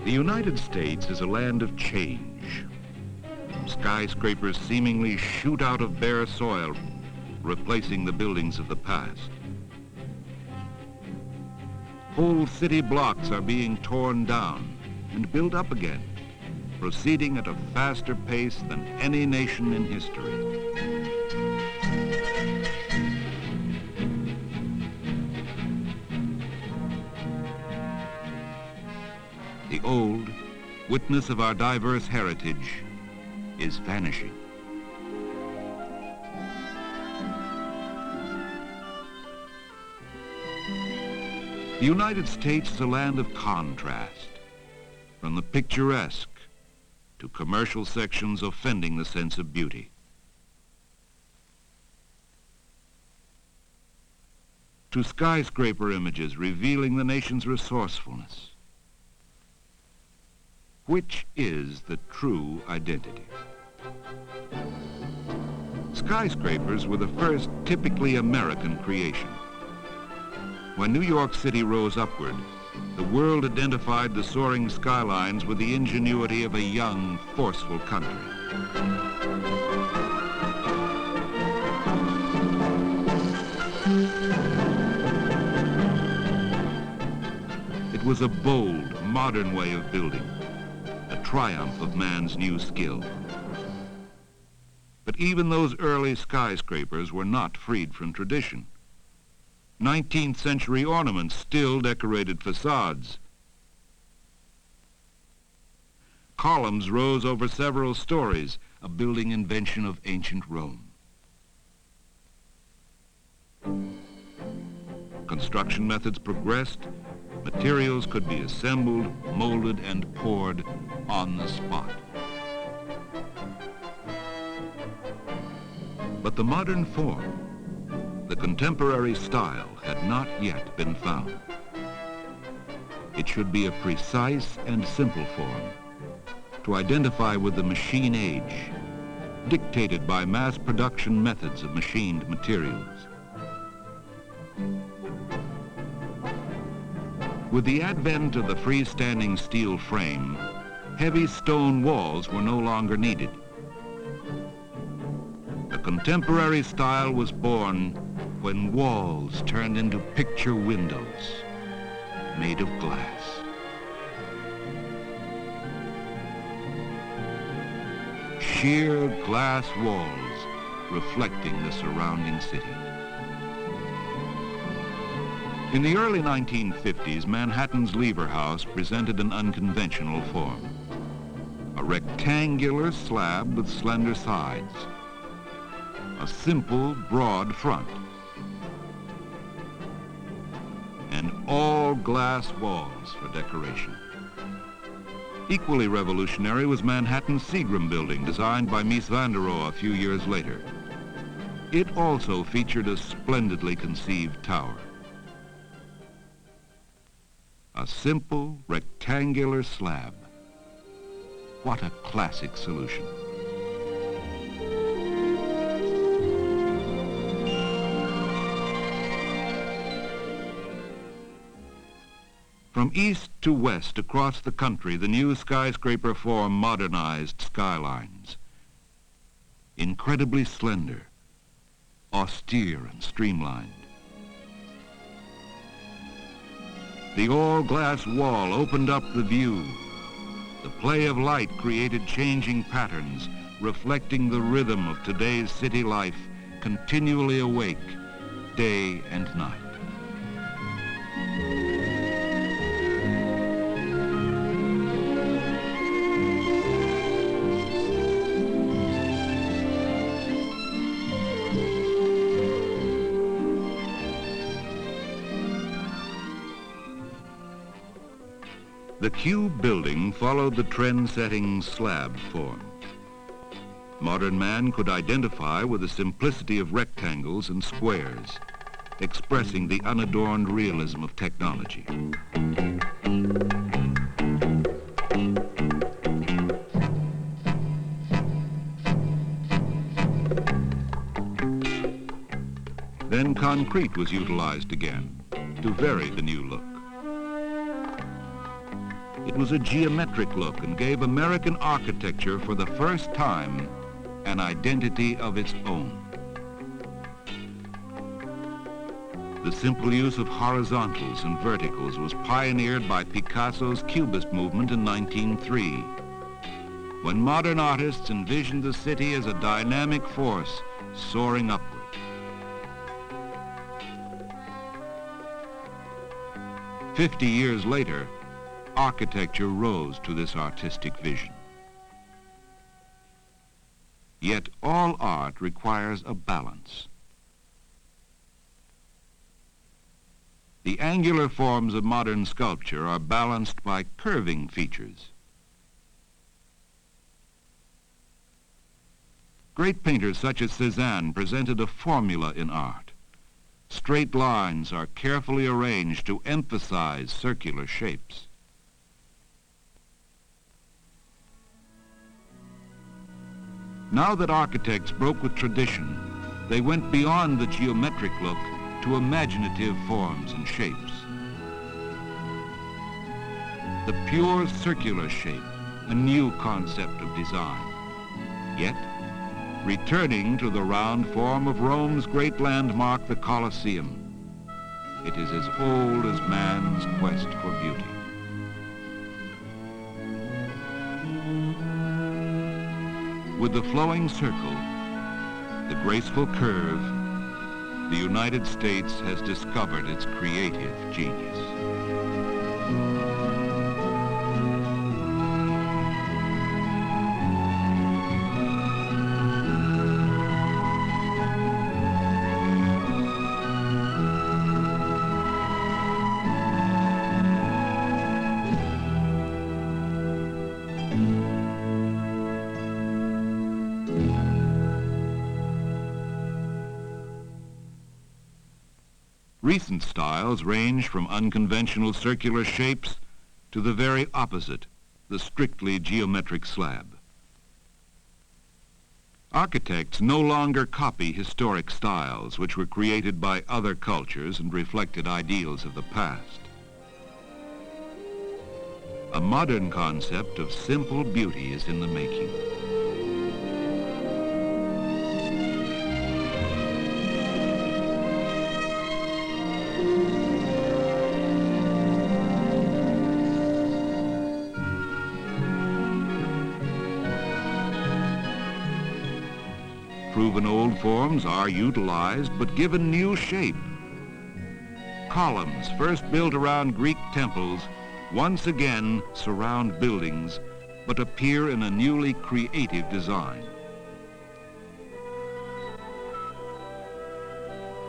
The United States is a land of change. Skyscrapers seemingly shoot out of bare soil, replacing the buildings of the past. Whole city blocks are being torn down and built up again, proceeding at a faster pace than any nation in history. The old, witness of our diverse heritage, is vanishing. The United States is a land of contrast, from the picturesque to commercial sections offending the sense of beauty. To skyscraper images revealing the nation's resourcefulness. Which is the true identity? Skyscrapers were the first typically American creation. When New York City rose upward, the world identified the soaring skylines with the ingenuity of a young, forceful country. It was a bold, modern way of building, a triumph of man's new skill. But even those early skyscrapers were not freed from tradition. 19th century ornaments still decorated facades. Columns rose over several stories, a building invention of ancient Rome. Construction methods progressed. Materials could be assembled, molded, and poured on the spot. But the modern form, the contemporary style, had not yet been found. It should be a precise and simple form to identify with the machine age, dictated by mass production methods of machined materials. With the advent of the freestanding steel frame, heavy stone walls were no longer needed. A contemporary style was born when walls turned into picture windows made of glass. Sheer glass walls reflecting the surrounding city. In the early 1950s, Manhattan's Lever House presented an unconventional form. A rectangular slab with slender sides. A simple, broad front. And all glass walls for decoration. Equally revolutionary was Manhattan's Seagram Building, designed by Mies van der Rohe a few years later. It also featured a splendidly conceived tower. A simple, rectangular slab. What a classic solution. From east to west across the country, the new skyscraper form modernized skylines. Incredibly slender, austere and streamlined. The all-glass wall opened up the view. The play of light created changing patterns, reflecting the rhythm of today's city life, continually awake, day and night. The cube building followed the trend-setting slab form. Modern man could identify with the simplicity of rectangles and squares, expressing the unadorned realism of technology. Then concrete was utilized again to vary the new look. It was a geometric look and gave American architecture for the first time an identity of its own. The simple use of horizontals and verticals was pioneered by Picasso's Cubist movement in 1903, when modern artists envisioned the city as a dynamic force soaring upward. "50 years later, architecture rose to this artistic vision. Yet all art requires a balance. The angular forms of modern sculpture are balanced by curving features. Great painters such as Cézanne presented a formula in art. Straight lines are carefully arranged to emphasize circular shapes. Now that architects broke with tradition, they went beyond the geometric look to imaginative forms and shapes. The pure circular shape, a new concept of design. Yet, returning to the round form of Rome's great landmark, the Colosseum, it is as old as man's quest for beauty. With the flowing circle, the graceful curve, the United States has discovered its creative genius. Recent styles range from unconventional circular shapes to the very opposite, the strictly geometric slab. Architects no longer copy historic styles which were created by other cultures and reflected ideals of the past. A modern concept of simple beauty is in the making. Proven old forms are utilized but given new shape. Columns first built around Greek temples once again surround buildings but appear in a newly creative design.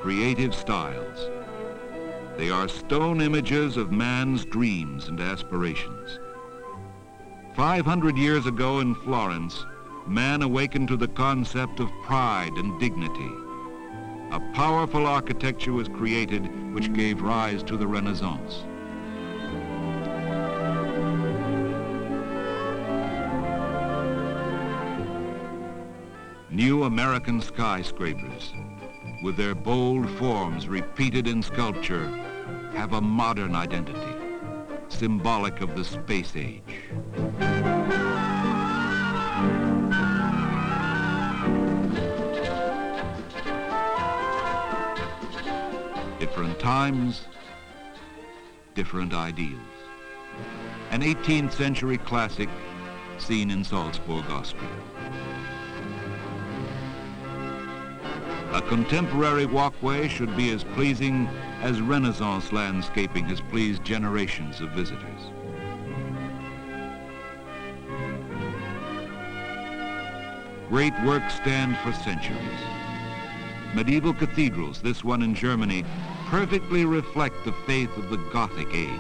Creative styles. They are stone images of man's dreams and aspirations. 500 years ago in Florence, man awakened to the concept of pride and dignity. A powerful architecture was created which gave rise to the Renaissance. New American skyscrapers, with their bold forms repeated in sculpture, have a modern identity, symbolic of the space age. Different times, different ideals. An 18th century classic seen in Salzburg, Austria. A contemporary walkway should be as pleasing as Renaissance landscaping has pleased generations of visitors. Great works stand for centuries. Medieval cathedrals, this one in Germany, perfectly reflect the faith of the Gothic age.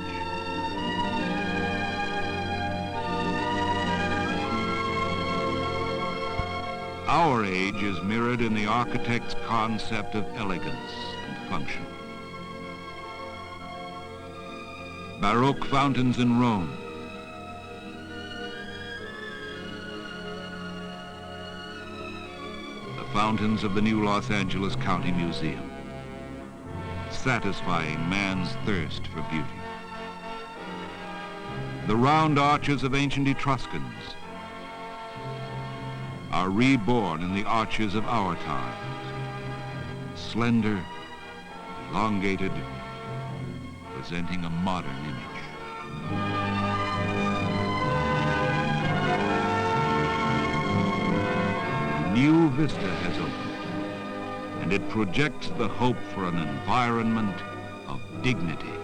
Our age is mirrored in the architect's concept of elegance and function. Baroque fountains in Rome. The fountains of the new Los Angeles County Museum, satisfying man's thirst for beauty. The round arches of ancient Etruscans are reborn in the arches of our times, slender, elongated, presenting a modern image. A new vista has opened, and it projects the hope for an environment of dignity.